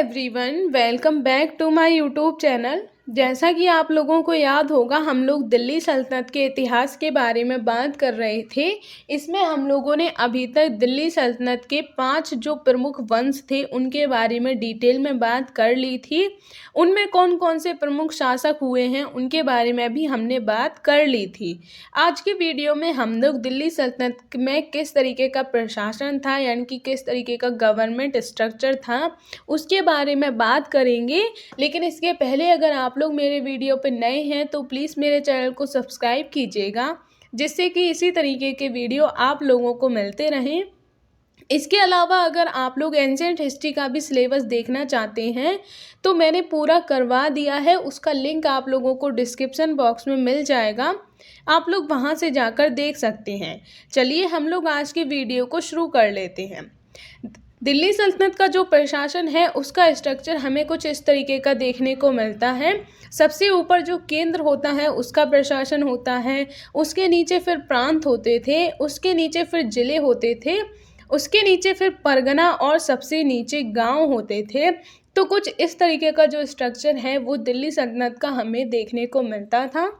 Everyone, welcome back to my YouTube channel. जैसा कि आप लोगों को याद होगा, हम लोग दिल्ली सल्तनत के इतिहास के बारे में बात कर रहे थे। इसमें हम लोगों ने अभी तक दिल्ली सल्तनत के 5 जो प्रमुख वंश थे उनके बारे में डिटेल में बात कर ली थी। उनमें कौन कौन से प्रमुख शासक हुए हैं उनके बारे में भी हमने बात कर ली थी। आज की वीडियो में हम लोग दिल्ली सल्तनत में किस तरीके का प्रशासन था, यानी कि किस तरीके का गवर्नमेंट स्ट्रक्चर था, उसके बारे में बात करेंगे। लेकिन इसके पहले अगर आप लोग मेरे वीडियो पे नए हैं तो प्लीज़ मेरे चैनल को सब्सक्राइब कीजिएगा, जिससे कि इसी तरीके के वीडियो आप लोगों को मिलते रहें। इसके अलावा अगर आप लोग एंशिएंट हिस्ट्री का भी सिलेबस देखना चाहते हैं तो मैंने पूरा करवा दिया है, उसका लिंक आप लोगों को डिस्क्रिप्शन बॉक्स में मिल जाएगा, आप लोग वहां से जाकर देख सकते हैं। चलिए हम लोग आज की वीडियो को शुरू कर लेते हैं। दिल्ली सल्तनत का जो प्रशासन है उसका स्ट्रक्चर हमें कुछ इस तरीके का देखने को मिलता है। सबसे ऊपर जो केंद्र होता है उसका प्रशासन होता है, उसके नीचे फिर प्रांत होते थे, उसके नीचे फिर जिले होते थे, उसके नीचे फिर परगना और सबसे नीचे गांव होते थे। तो कुछ इस तरीके का जो स्ट्रक्चर है वो दिल्ली सल्तनत का हमें देखने को मिलता था।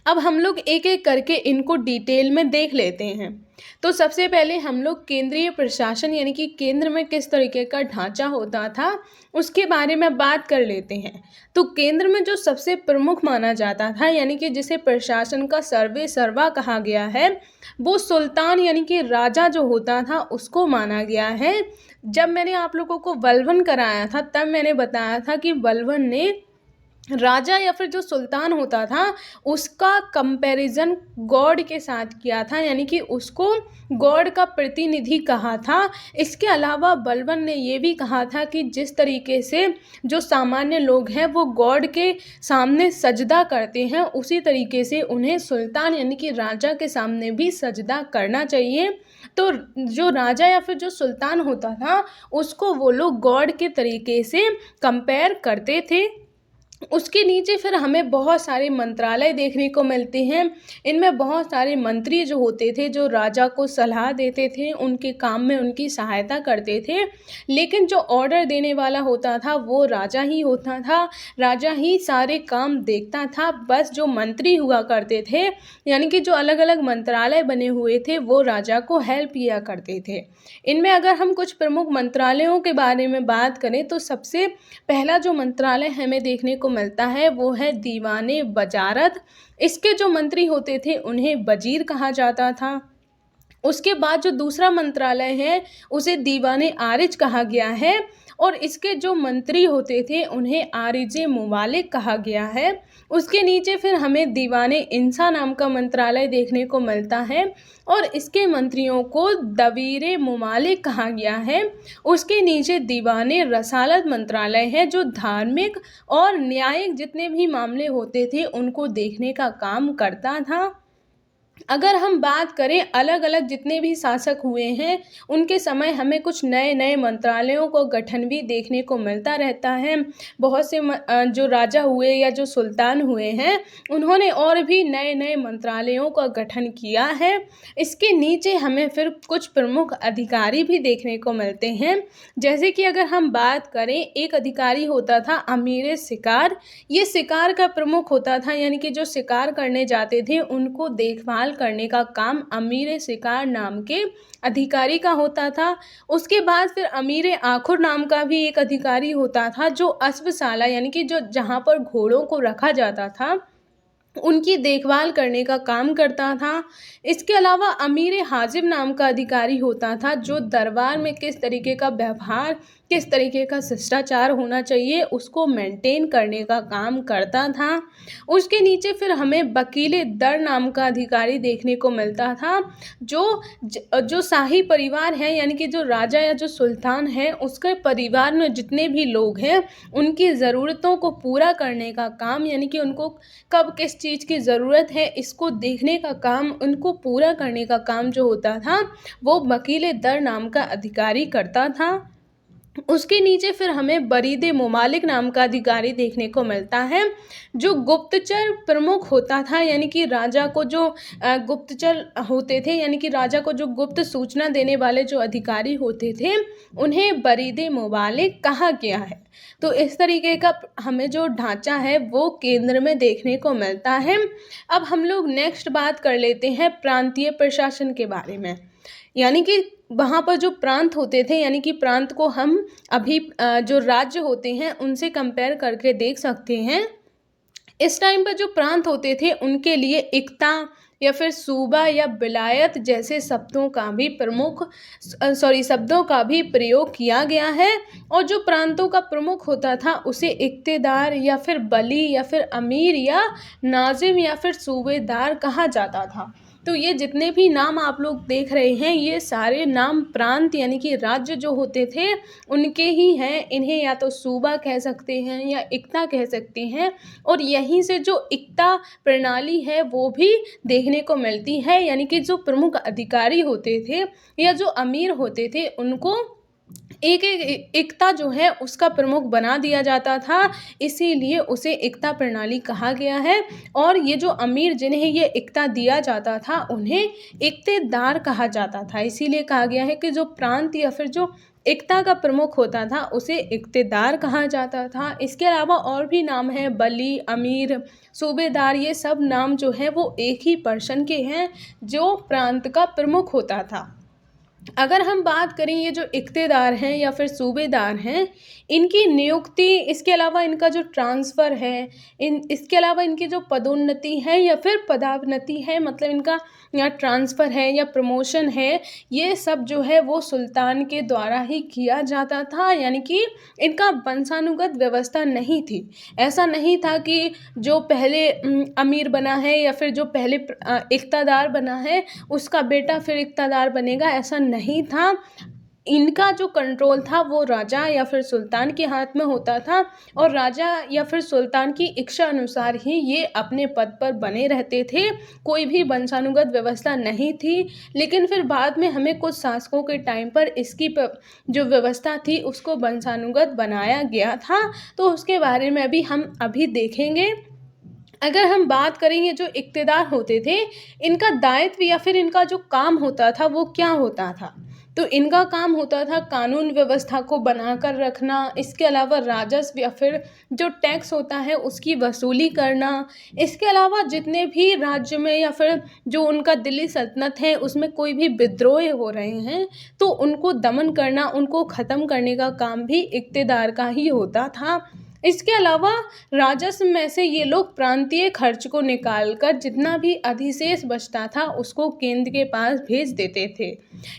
अब हम लोग एक एक करके इनको डिटेल में देख लेते हैं। तो सबसे पहले हम लोग केंद्रीय प्रशासन यानी कि केंद्र में किस तरीके का ढांचा होता था उसके बारे में बात कर लेते हैं। तो केंद्र में जो सबसे प्रमुख माना जाता था, यानी कि जिसे प्रशासन का सर्वे सर्वा कहा गया है, वो सुल्तान यानी कि राजा जो होता था उसको माना गया है। जब मैंने आप लोगों को वल्लभन कराया था तब मैंने बताया था कि वल्लभन ने राजा या फिर जो सुल्तान होता था उसका कंपैरिजन गॉड के साथ किया था, यानी कि उसको गॉड का प्रतिनिधि कहा था। इसके अलावा बलबन ने ये भी कहा था कि जिस तरीके से जो सामान्य लोग हैं वो गॉड के सामने सजदा करते हैं, उसी तरीके से उन्हें सुल्तान यानी कि राजा के सामने भी सजदा करना चाहिए। तो जो राजा या फिर जो सुल्तान होता था उसको वो लोग गॉड के तरीके से कंपेयर करते थे। उसके नीचे फिर हमें बहुत सारे मंत्रालय देखने को मिलते हैं। इनमें बहुत सारे मंत्री जो होते थे जो राजा को सलाह देते थे, उनके काम में उनकी सहायता करते थे। लेकिन जो ऑर्डर देने वाला होता था वो राजा ही होता था, राजा ही सारे काम देखता था। बस जो मंत्री हुआ करते थे यानी कि जो अलग अलग मंत्रालय बने हुए थे वो राजा को हेल्प किया करते थे। इनमें अगर हम कुछ प्रमुख मंत्रालयों के बारे में बात करें तो सबसे पहला जो मंत्रालय हमें देखने को मिलता है वो है दीवाने वजारत। इसके जो मंत्री होते थे उन्हें वजीर कहा जाता था। उसके बाद जो दूसरा मंत्रालय है उसे दीवाने आरिज कहा गया है, और इसके जो मंत्री होते थे उन्हें आरिजे मुवालिक कहा गया है। उसके नीचे फिर हमें दीवाने इंसा नाम का मंत्रालय देखने को मिलता है, और इसके मंत्रियों को दवीरे मुमालिक कहा गया है। उसके नीचे दीवाने रसालत मंत्रालय है जो धार्मिक और न्यायिक जितने भी मामले होते थे उनको देखने का काम करता था। अगर हम बात करें अलग अलग जितने भी शासक हुए हैं उनके समय हमें कुछ नए नए मंत्रालयों को गठन भी देखने को मिलता रहता है। बहुत से जो राजा हुए या जो सुल्तान हुए हैं उन्होंने और भी नए नए मंत्रालयों का गठन किया है। इसके नीचे हमें फिर कुछ प्रमुख अधिकारी भी देखने को मिलते हैं। जैसे कि अगर हम बात करें, एक अधिकारी होता था अमीर शिकार। ये शिकार का प्रमुख होता था, यानी कि जो शिकार करने जाते थे उनको देखभाल करने का काम अमीर शिकार नाम के अधिकारी का होता था। उसके बाद फिर अमीर आखुर नाम का भी एक अधिकारी होता था जो अश्वशाला यानी कि जो जहाँ पर घोड़ों को रखा जाता था उनकी देखभाल करने का काम करता था। इसके अलावा अमीर हाजिब नाम का अधिकारी होता था जो दरबार में किस तरीके का व्यवहार, किस तरीके का शिष्टाचार होना चाहिए उसको मेंटेन करने का काम करता था। उसके नीचे फिर हमें वकील दर नाम का अधिकारी देखने को मिलता था जो शाही परिवार है, यानी कि जो राजा या जो सुल्तान है उसके परिवार में जितने भी लोग हैं उनकी ज़रूरतों को पूरा करने का काम, यानी कि उनको कब किस चीज़ की ज़रूरत है इसको देखने का काम, उनको पूरा करने का काम जो होता था वो वकील दर नाम का अधिकारी करता था। उसके नीचे फिर हमें बरीदे मुमालिक नाम का अधिकारी देखने को मिलता है, जो गुप्तचर प्रमुख होता था, यानी कि राजा को जो गुप्तचर होते थे, यानी कि राजा को जो गुप्त सूचना देने वाले जो अधिकारी होते थे, उन्हें बरीदे मुमालिक कहा गया है। तो इस तरीके का हमें जो ढांचा है वो केंद्र में देखने को मिलता है। अब हम लोग नेक्स्ट बात कर लेते हैं प्रांतीय प्रशासन के बारे में, यानी कि वहाँ पर जो प्रांत होते थे, यानी कि प्रांत को हम अभी जो राज्य होते हैं उनसे कंपेयर करके देख सकते हैं। इस टाइम पर जो प्रांत होते थे उनके लिए इक्ता या फिर सूबा या विलायत जैसे शब्दों का भी प्रयोग किया गया है। और जो प्रांतों का प्रमुख होता था उसे इक्तेदार या फिर बली या फिर अमीर या नाजिम या फिर सूबेदार कहा जाता था। तो ये जितने भी नाम आप लोग देख रहे हैं ये सारे नाम प्रांत यानी कि राज्य जो होते थे उनके ही हैं। इन्हें या तो सूबा कह सकते हैं या इक्ता कह सकते हैं। और यहीं से जो इक्ता प्रणाली है वो भी देखने को मिलती है, यानी कि जो प्रमुख अधिकारी होते थे या जो अमीर होते थे उनको एक एक एकता जो है उसका प्रमुख बना दिया जाता था, इसीलिए उसे एकता प्रणाली कहा गया है। और ये जो अमीर जिन्हें ये एकता दिया जाता था उन्हें इक्तेदार कहा जाता था, इसीलिए कहा गया है कि जो प्रांत या फिर जो एकता का प्रमुख होता था उसे इक्तेदार कहा जाता था। इसके अलावा और भी नाम हैं, बली, अमीर, सूबेदार, ये सब नाम जो है वो एक ही पर्सन के हैं जो प्रांत का प्रमुख होता था। अगर हम बात करें ये जो इक्तेदार हैं या फिर सूबेदार हैं, इनकी नियुक्ति, इसके अलावा इनका जो ट्रांसफ़र है, इसके अलावा इनकी जो पदोन्नति है या फिर पदावनति है, मतलब इनका या ट्रांसफ़र है या प्रमोशन है, ये सब जो है वो सुल्तान के द्वारा ही किया जाता था। यानी कि इनका वंशानुगत व्यवस्था नहीं थी। ऐसा नहीं था कि जो पहले अमीर बना है या फिर जो पहले इक्तादार बना है उसका बेटा फिर इक्तादार बनेगा, ऐसा नहीं था। इनका जो कंट्रोल था वो राजा या फिर सुल्तान के हाथ में होता था और राजा या फिर सुल्तान की इच्छा अनुसार ही ये अपने पद पर बने रहते थे। कोई भी वंशानुगत व्यवस्था नहीं थी। लेकिन फिर बाद में हमें कुछ शासकों के टाइम पर इसकी जो व्यवस्था थी उसको वंशानुगत बनाया गया था, तो उसके बारे में भी हम अभी देखेंगे। अगर हम बात करें ये जो इक्तेदार होते थे इनका दायित्व या फिर इनका जो काम होता था वो क्या होता था, तो इनका काम होता था कानून व्यवस्था को बनाकर रखना। इसके अलावा राजस्व या फिर जो टैक्स होता है उसकी वसूली करना। इसके अलावा जितने भी राज्य में या फिर जो उनका दिल्ली सल्तनत है उसमें कोई भी विद्रोह हो रहे हैं तो उनको दमन करना, उनको ख़त्म करने का काम भी इक्तेदार का ही होता था। इसके अलावा राजस्व में से ये लोग प्रांतीय खर्च को निकालकर जितना भी अधिशेष बचता था उसको केंद्र के पास भेज देते थे।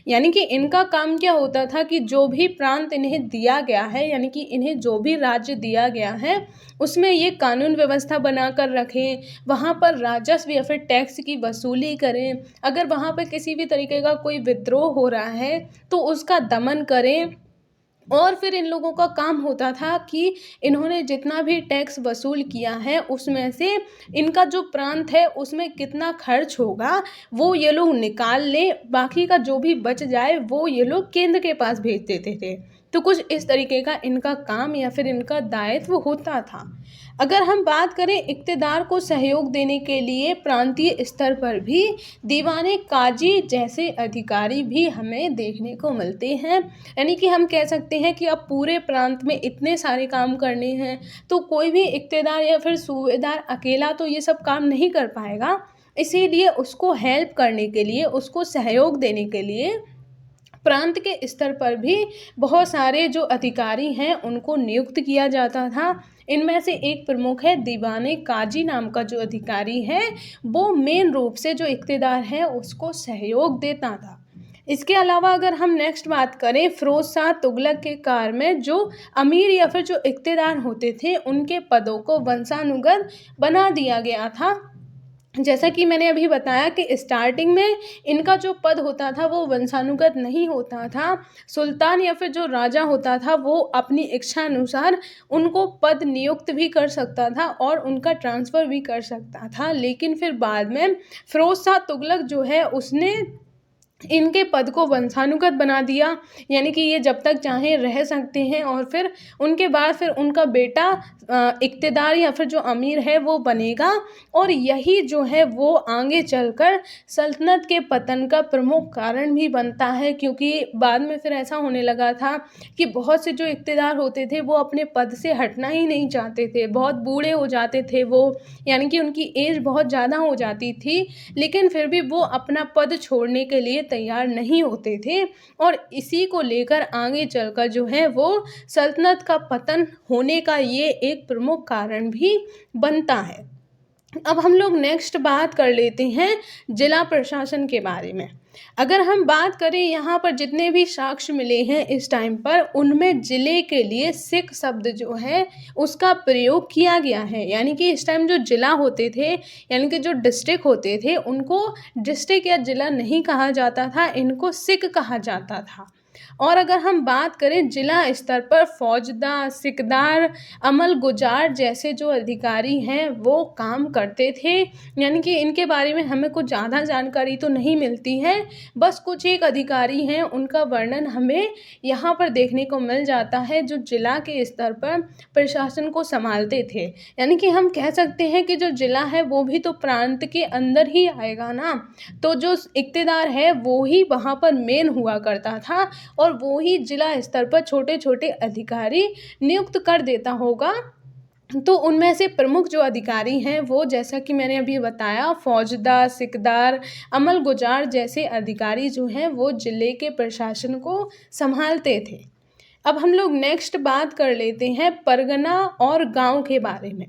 यानी कि इनका काम क्या होता था कि जो भी प्रांत इन्हें दिया गया है, यानी कि इन्हें जो भी राज्य दिया गया है उसमें ये कानून व्यवस्था बनाकर रखें, वहाँ पर राजस्व या फिर टैक्स की वसूली करें। अगर वहाँ पर किसी भी तरीके का कोई विद्रोह हो रहा है तो उसका दमन करें। और फिर इन लोगों का काम होता था कि इन्होंने जितना भी टैक्स वसूल किया है उसमें से इनका जो प्रांत है उसमें कितना खर्च होगा वो ये लोग निकाल लें, बाकी का जो भी बच जाए वो ये लोग केंद्र के पास भेज देते थे। तो कुछ इस तरीके का इनका काम या फिर इनका दायित्व होता था। अगर हम बात करें इक्तेदार को सहयोग देने के लिए प्रांतीय स्तर पर भी दीवाने काजी जैसे अधिकारी भी हमें देखने को मिलते हैं। यानी कि हम कह सकते हैं कि अब पूरे प्रांत में इतने सारे काम करने हैं तो कोई भी इक्तेदार या फिर सूबेदार अकेला तो ये सब काम नहीं कर पाएगा, इसीलिए उसको हेल्प करने के लिए, उसको सहयोग देने के लिए प्रांत के स्तर पर भी बहुत सारे जो अधिकारी हैं उनको नियुक्त किया जाता था। इनमें से एक प्रमुख है दीवाने काजी नाम का जो अधिकारी है, वो मेन रूप से जो इक्तेदार है उसको सहयोग देता था। इसके अलावा अगर हम नेक्स्ट बात करें फिरोज शाह तुगलक के काल में जो अमीर या फिर जो इक्तेदार होते थे उनके पदों को वंशानुगत बना दिया गया था। जैसा कि मैंने अभी बताया कि स्टार्टिंग में इनका जो पद होता था वो वंशानुगत नहीं होता था। सुल्तान या फिर जो राजा होता था वो अपनी इच्छा अनुसार उनको पद नियुक्त भी कर सकता था और उनका ट्रांसफ़र भी कर सकता था। लेकिन फिर बाद में फिरोज शाह तुगलक जो है उसने इनके पद को वंशानुगत बना दिया, यानी कि ये जब तक चाहें रह सकते हैं और फिर उनके बाद फिर उनका बेटा इक़्तिदार या फिर जो अमीर है वो बनेगा, और यही जो है वो आगे चलकर सल्तनत के पतन का प्रमुख कारण भी बनता है। क्योंकि बाद में फिर ऐसा होने लगा था कि बहुत से जो इक़्तिदार होते थे वो अपने पद से हटना ही नहीं चाहते थे, बहुत बूढ़े हो जाते थे वो, यानी कि उनकी एज बहुत ज़्यादा हो जाती थी, लेकिन फिर भी वो अपना पद छोड़ने के लिए तैयार नहीं होते थे, और इसी को लेकर आगे चलकर जो है वो सल्तनत का पतन होने का ये एक प्रमुख कारण भी बनता है। अब हम लोग नेक्स्ट बात कर लेते हैं जिला प्रशासन के बारे में। अगर हम बात करें यहाँ पर जितने भी साक्ष्य मिले हैं इस टाइम पर, उनमें जिले के लिए सिख शब्द जो है उसका प्रयोग किया गया है। यानी कि इस टाइम जो जिला होते थे, यानी कि जो डिस्ट्रिक्ट होते थे, उनको डिस्ट्रिक्ट या जिला नहीं कहा जाता था, इनको सिख कहा जाता था। और अगर हम बात करें जिला स्तर पर, फौजदार, सिकदार, अमल गुजार जैसे जो अधिकारी हैं वो काम करते थे। यानी कि इनके बारे में हमें कुछ ज़्यादा जानकारी तो नहीं मिलती है, बस कुछ एक अधिकारी हैं उनका वर्णन हमें यहाँ पर देखने को मिल जाता है जो जिला के स्तर पर प्रशासन को संभालते थे। यानी कि हम कह सकते हैं कि जो जिला है वो भी तो प्रांत के अंदर ही आएगा ना, तो जो इक़्तिदार है वो ही वहाँ पर मेन हुआ करता था, और वो ही जिला स्तर पर छोटे छोटे अधिकारी नियुक्त कर देता होगा। तो उनमें से प्रमुख जो अधिकारी हैं वो, जैसा कि मैंने अभी बताया, फौजदार, सिकदार, अमल गुजार जैसे अधिकारी जो हैं वो जिले के प्रशासन को संभालते थे। अब हम लोग नेक्स्ट बात कर लेते हैं परगना और गांव के बारे में।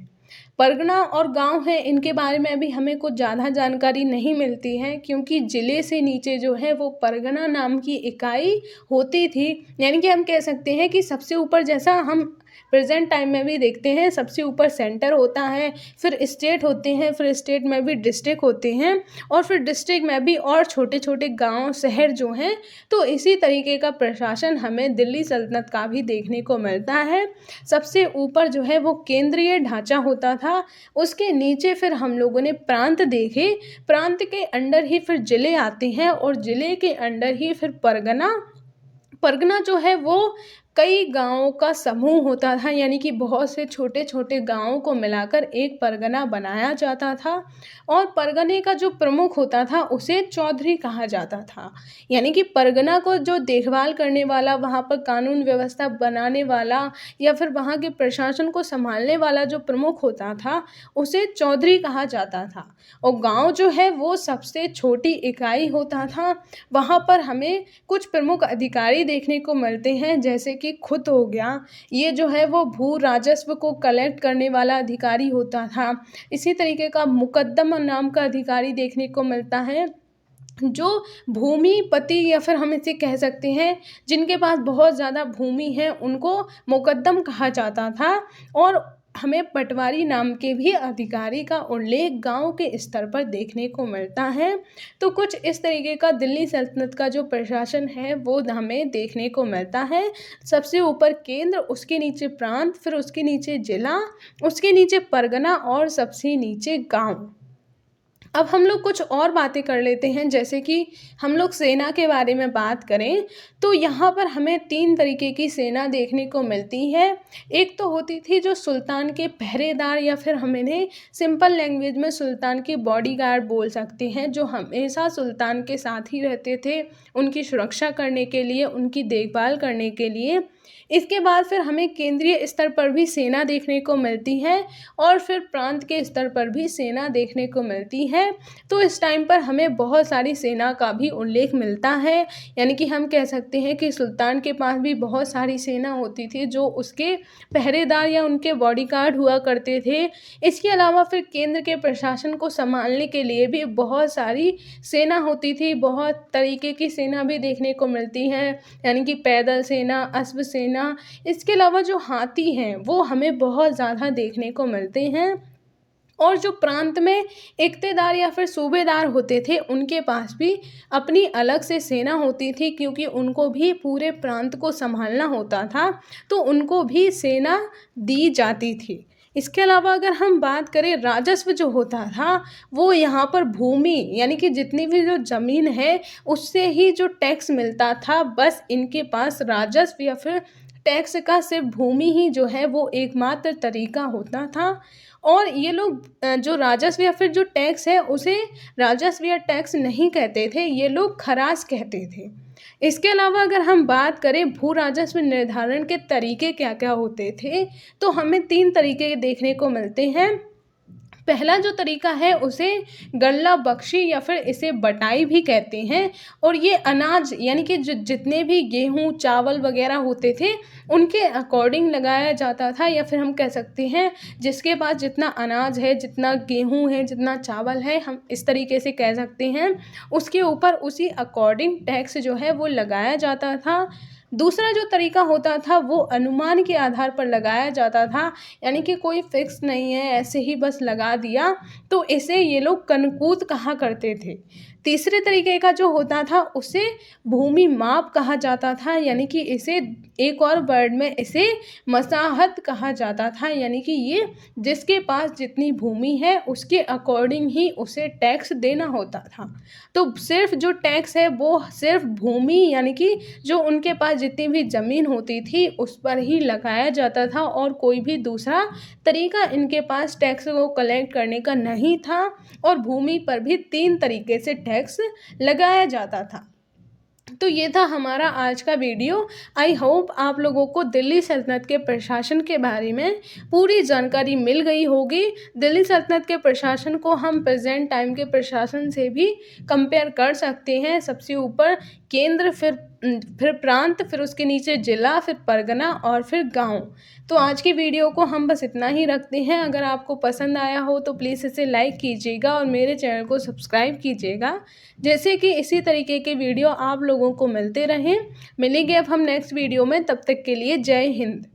परगना और गांव है, इनके बारे में अभी हमें कुछ ज़्यादा जानकारी नहीं मिलती है, क्योंकि ज़िले से नीचे जो है वो परगना नाम की इकाई होती थी। यानी कि हम कह सकते हैं कि सबसे ऊपर, जैसा हम प्रेजेंट टाइम में भी देखते हैं, सबसे ऊपर सेंटर होता है, फिर स्टेट होते हैं, फिर स्टेट में भी डिस्ट्रिक्ट होते हैं, और फिर डिस्ट्रिक्ट में भी और छोटे छोटे गांव, शहर जो हैं। तो इसी तरीके का प्रशासन हमें दिल्ली सल्तनत का भी देखने को मिलता है। सबसे ऊपर जो है वो केंद्रीय ढांचा होता था, उसके नीचे फिर हम लोगों ने प्रांत देखे, प्रांत के अंडर ही फिर जिले आते हैं, और जिले के अंडर ही फिर परगना। परगना जो है वो कई गांवों का समूह होता था, यानी कि बहुत से छोटे छोटे गांवों को मिलाकर एक परगना बनाया जाता था, और परगने का जो प्रमुख होता था उसे चौधरी कहा जाता था। यानी कि परगना को जो देखभाल करने वाला, वहाँ पर कानून व्यवस्था बनाने वाला, या फिर वहाँ के प्रशासन को संभालने वाला जो प्रमुख होता था उसे चौधरी कहा जाता था। और गांव जो है वो सबसे छोटी इकाई होता था। वहाँ पर हमें कुछ प्रमुख अधिकारी देखने को मिलते हैं, जैसे कि खुद हो गया, ये जो है वो भू राजस्व को कलेक्ट करने वाला अधिकारी होता था। इसी तरीके का मुकद्दम नाम का अधिकारी देखने को मिलता है, जो भूमिपति, या फिर हम इसे कह सकते हैं जिनके पास बहुत ज़्यादा भूमि है, उनको मुकद्दम कहा जाता था। और हमें पटवारी नाम के भी अधिकारी का उल्लेख गांव के स्तर पर देखने को मिलता है। तो कुछ इस तरीके का दिल्ली सल्तनत का जो प्रशासन है वो हमें देखने को मिलता है। सबसे ऊपर केंद्र, उसके नीचे प्रांत, फिर उसके नीचे जिला, उसके नीचे परगना, और सबसे नीचे गांव। अब हम लोग कुछ और बातें कर लेते हैं, जैसे कि हम लोग सेना के बारे में बात करें तो यहाँ पर हमें 3 तरीके की सेना देखने को मिलती है। एक तो होती थी जो सुल्तान के पहरेदार, या फिर हम इन्हें सिंपल लैंग्वेज में सुल्तान के बॉडीगार्ड बोल सकते हैं, जो हमेशा सुल्तान के साथ ही रहते थे, उनकी सुरक्षा करने के लिए, उनकी देखभाल करने के लिए। इसके बाद फिर हमें केंद्रीय स्तर पर भी सेना देखने को मिलती है, और फिर प्रांत के स्तर पर भी सेना देखने को मिलती है। तो इस टाइम पर हमें बहुत सारी सेना का भी उल्लेख मिलता है, यानी कि हम कह सकते हैं कि सुल्तान के पास भी बहुत सारी सेना होती थी जो उसके पहरेदार या उनके बॉडीगार्ड हुआ करते थे। इसके अलावा फिर केंद्र के प्रशासन को संभालने के लिए भी बहुत सारी सेना होती थी, बहुत तरीके की सेना भी देखने को मिलती है, यानी कि पैदल सेना, अश्व सेना। इसके अलावा जो हाथी हैं वो हमें बहुत ज़्यादा देखने को मिलते हैं। और जो प्रांत में इक़्तिदार या फिर सूबेदार होते थे, उनके पास भी अपनी अलग से सेना होती थी, क्योंकि उनको भी पूरे प्रांत को संभालना होता था, तो उनको भी सेना दी जाती थी। इसके अलावा अगर हम बात करें राजस्व जो होता था, वो यहाँ पर भूमि यानी कि जितनी भी जो ज़मीन है उससे ही जो टैक्स मिलता था, बस इनके पास राजस्व या फिर टैक्स का सिर्फ भूमि ही जो है वो एकमात्र तरीका होता था। और ये लोग जो राजस्व या फिर जो टैक्स है उसे राजस्व या टैक्स नहीं कहते थे, ये लोग खराज कहते थे। इसके अलावा अगर हम बात करें भू राजस्व निर्धारण के तरीके क्या क्या होते थे, तो हमें 3 तरीके देखने को मिलते हैं। पहला जो तरीका है उसे गल्ला बख्शी या फिर इसे बटाई भी कहते हैं, और ये अनाज यानी कि जितने भी गेहूँ चावल वगैरह होते थे उनके अकॉर्डिंग लगाया जाता था, या फिर हम कह सकते हैं जिसके पास जितना अनाज है, जितना गेहूँ है, जितना चावल है, हम इस तरीके से कह सकते हैं, उसके ऊपर उसी अकॉर्डिंग टैक्स जो है वो लगाया जाता था। दूसरा जो तरीका होता था वो अनुमान के आधार पर लगाया जाता था, यानी कि कोई फिक्स नहीं है, ऐसे ही बस लगा दिया, तो इसे ये लोग कनकूत कहा करते थे। तीसरे तरीके का जो होता था उसे भूमि माप कहा जाता था, यानी कि इसे एक और वर्ड में इसे मसाहत कहा जाता था, यानी कि ये जिसके पास जितनी भूमि है उसके अकॉर्डिंग ही उसे टैक्स देना होता था। तो सिर्फ जो टैक्स है वो सिर्फ भूमि यानी कि जो उनके पास जितनी भी ज़मीन होती थी उस पर ही लगाया जाता था, और कोई भी दूसरा तरीका इनके पास टैक्स को कलेक्ट करने का नहीं था। और भूमि पर भी 3 तरीके से टैक्स लगाया जाता था। तो ये था हमारा आज का वीडियो। आई होप आप लोगों को दिल्ली सल्तनत के प्रशासन के बारे में पूरी जानकारी मिल गई होगी। दिल्ली सल्तनत के प्रशासन को हम प्रेजेंट टाइम के प्रशासन से भी कंपेयर कर सकते हैं। सबसे ऊपर केंद्र, फिर प्रांत, फिर उसके नीचे ज़िला, फिर परगना और फिर गांव। तो आज की वीडियो को हम बस इतना ही रखते हैं। अगर आपको पसंद आया हो तो प्लीज़ इसे लाइक कीजिएगा और मेरे चैनल को सब्सक्राइब कीजिएगा, जैसे कि इसी तरीके के वीडियो आप लोगों को मिलते रहें। मिलेंगे अब हम नेक्स्ट वीडियो में, तब तक के लिए जय हिंद।